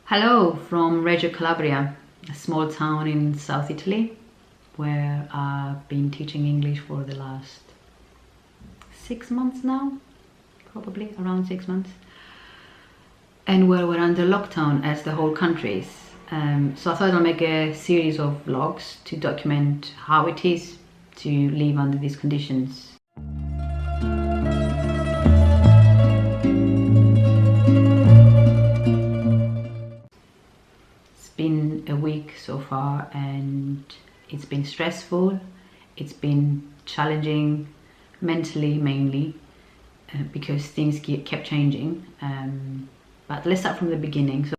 Hello from Reggio Calabria, a small town in South Italy where I've been teaching English for the last 6 months now, probably around 6 months, and where we're under lockdown as the whole country is. So I thought I'll make a series of vlogs to document how it is to live under these conditions. Been a week so far and it's been stressful, it's been challenging mentally mainly because things kept changing, but let's start from the beginning. So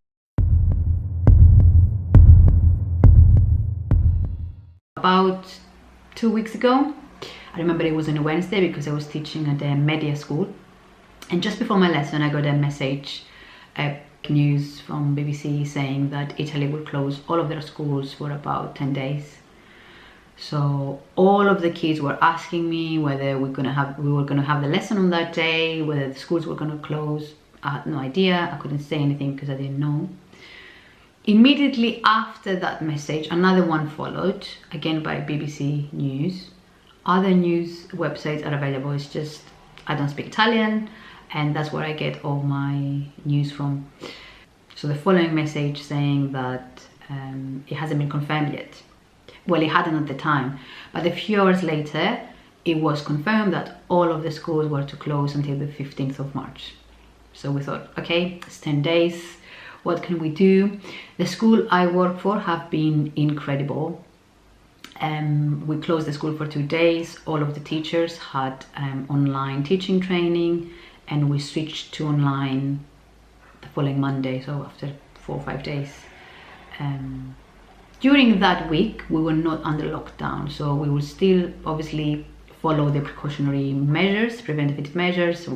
about 2 weeks ago, I remember it was on a Wednesday because I was teaching at a media school, and just before my lesson I got a message, news from BBC saying that Italy will close all of their schools for about 10 days. So all of the kids were asking me whether we were going to have the lesson on that day, whether the schools were going to close. I had no idea. I couldn't say anything because I didn't know. Immediately after that message, another one followed, again by BBC News. Other news websites are available. It's just I don't speak Italian, and that's where I get all my news from. So the following message saying that it hasn't been confirmed yet. Well, it hadn't at the time, but a few hours later it was confirmed that all of the schools were to close until the 15th of March. So we thought, okay, it's 10 days, what can we do? The school I work for have been incredible. We closed the school for 2 days. All of the teachers had online teaching training, and we switched to online the following Monday, so after 4 or 5 days. During that week we were not under lockdown, so we will still obviously follow the precautionary measures, preventative measures.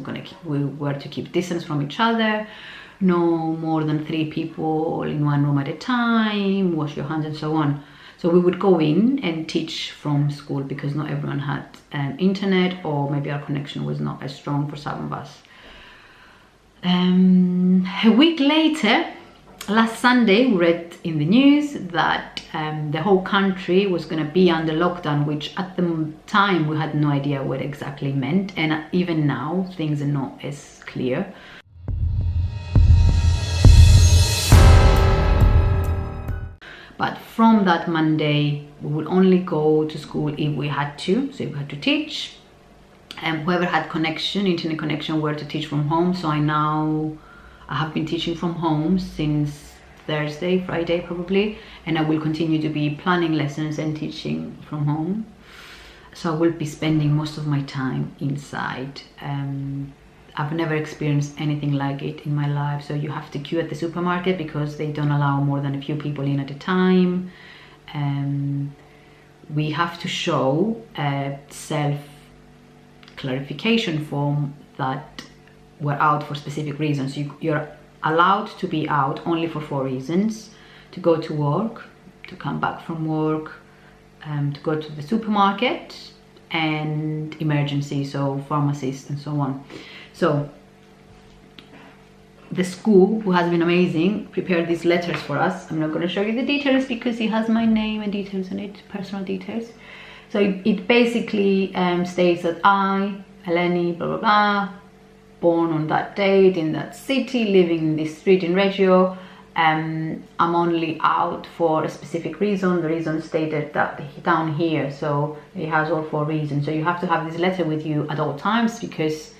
We were to keep distance from each other, no more than 3 people in one room at a time, wash your hands and so on. So we would go in and teach from school because not everyone had internet, or maybe our connection was not as strong for some of us. A week later, last Sunday, we read in the news that the whole country was going to be under lockdown, which at the time we had no idea what exactly meant, and even now things are not as clear. But from that Monday, we would only go to school if we had to. So if we had to teach, and whoever had connection, internet connection, were to teach from home. So I have been teaching from home since Thursday, Friday probably, and I will continue to be planning lessons and teaching from home. So I will be spending most of my time inside. I've never experienced anything like it in my life. So you have to queue at the supermarket because they don't allow more than a few people in at a time. We have to show a self-clarification form that we're out for specific reasons. You're allowed to be out only for 4 reasons: to go to work, to come back from work, to go to the supermarket, and emergency, so pharmacists and so on. So the school, who has been amazing, prepared these letters for us. I'm not going to show you the details because it has my name and details on it, personal details. So it basically states that I, Eleni, blah blah blah, born on that date in that city, living in this street in Reggio, I'm only out for a specific reason. The reason stated that down here, so it has all 4 reasons. So you have to have this letter with you at all times because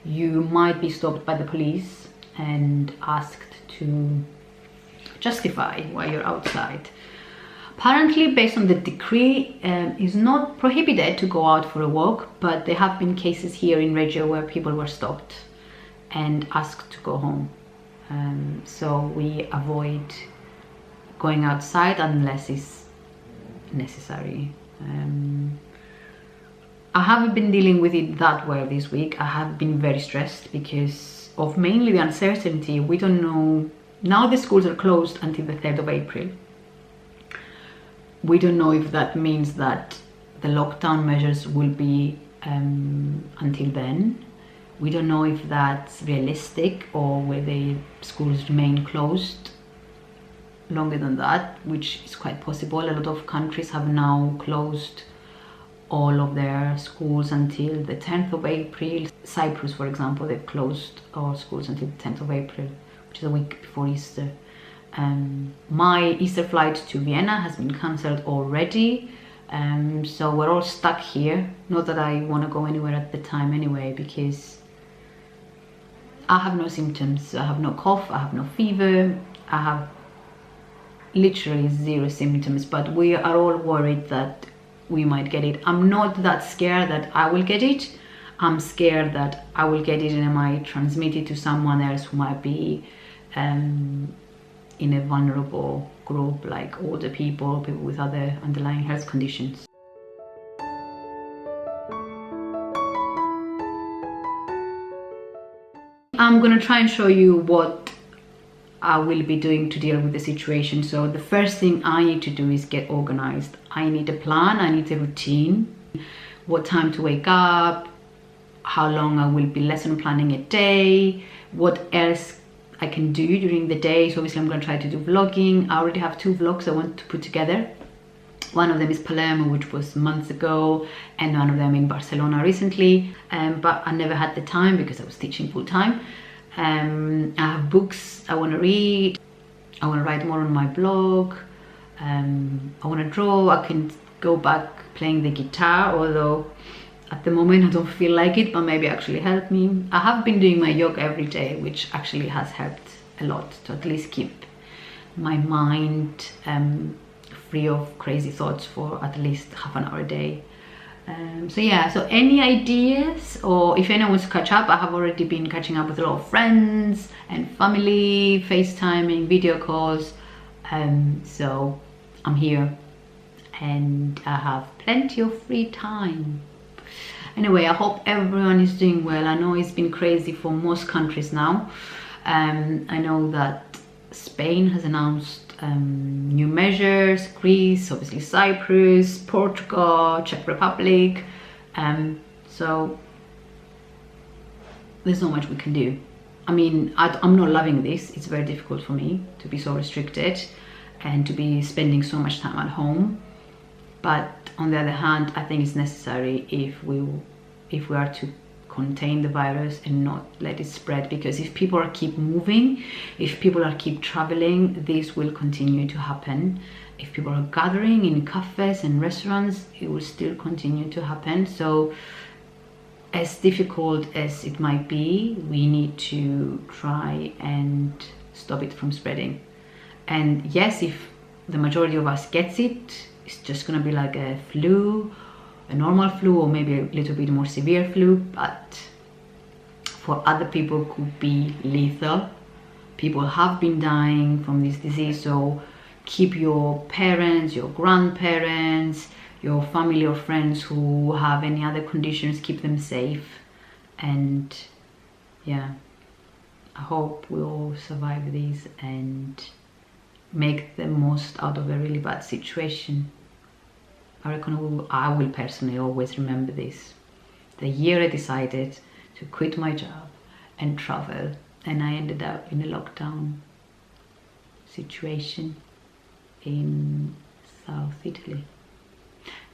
you might be stopped by the police and asked to justify why you're outside. Apparently, based on the decree, it's not prohibited to go out for a walk, but there have been cases here in Reggio where people were stopped and asked to go home. So we avoid going outside unless it's necessary. I haven't been dealing with it that well this week. I have been very stressed because of mainly the uncertainty. We don't know. Now the schools are closed until the 3rd of April. We don't know if that means that the lockdown measures will be until then. We don't know if that's realistic or whether schools remain closed longer than that, which is quite possible. A lot of countries have now closed all of their schools until the 10th of April. Cyprus, for example, they've closed all schools until the 10th of April, which is a week before Easter. My Easter flight to Vienna has been cancelled already, so we're all stuck here. Not that I want to go anywhere at the time anyway, because I have no symptoms. I have no cough, I have no fever, I have literally 0 symptoms, but we are all worried that we might get it. I'm not that scared that I will get it. I'm scared that I will get it and I might transmit it to someone else who might be in a vulnerable group, like older people, people with other underlying health conditions. I'm gonna try and show you what I will be doing to deal with the situation. So the first thing I need to do is get organized. I need a plan, I need a routine, what time to wake up, how long I will be lesson planning a day, what else I can do during the day. So obviously I'm going to try to do vlogging. I already have 2 vlogs I want to put together. One of them is Palermo, which was months ago, and one of them in Barcelona recently, but I never had the time because I was teaching full time. I have books I want to read, I want to write more on my blog, I want to draw. I can go back playing the guitar, although at the moment I don't feel like it, but maybe actually help me. I have been doing my yoga every day, which actually has helped a lot to at least keep my mind free of crazy thoughts for at least half an hour a day. So yeah, so any ideas, or if anyone wants to catch up, I have already been catching up with a lot of friends and family, FaceTiming, video calls, so I'm here and I have plenty of free time. Anyway, I hope everyone is doing well. I know it's been crazy for most countries now. I know that Spain has announced new measures, Greece, obviously Cyprus, Portugal, Czech Republic, so there's not much we can do. I mean, I'm not loving this. It's very difficult for me to be so restricted and to be spending so much time at home, but on the other hand, I think it's necessary if we are to contain the virus and not let it spread, because if people are keep moving, if people are keep traveling, this will continue to happen. If people are gathering in cafes and restaurants, it will still continue to happen. So as difficult as it might be, we need to try and stop it from spreading. And yes, if the majority of us gets it, it's just gonna be like a flu, a normal flu, or maybe a little bit more severe flu, but for other people could be lethal. People have been dying from this disease, so keep your parents, your grandparents, your family or friends who have any other conditions, keep them safe. And yeah, I hope we all survive this and make the most out of a really bad situation. I reckon I will personally always remember this. The year I decided to quit my job and travel, and I ended up in a lockdown situation in South Italy.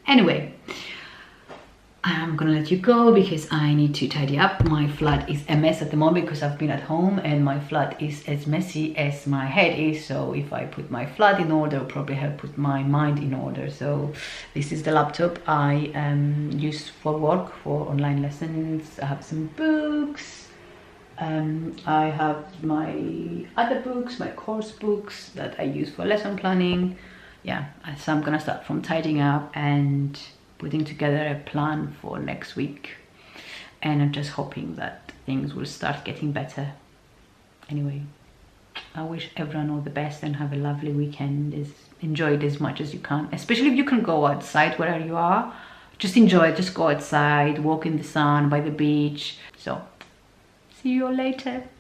Anyway, I'm gonna let you go because I need to tidy up. My flat is a mess at the moment because I've been at home, and my flat is as messy as my head is. So if I put my flat in order, I'll probably have put my mind in order. So this is the laptop I use for work, for online lessons. I have some books. I have my other books, my course books that I use for lesson planning. Yeah, so I'm gonna start from tidying up and putting together a plan for next week, and I'm just hoping that things will start getting better. Anyway, I wish everyone all the best and have a lovely weekend. Enjoy it as much as you can, especially if you can go outside wherever you are. Just enjoy it, just go outside, walk in the sun by the beach. So see you all later.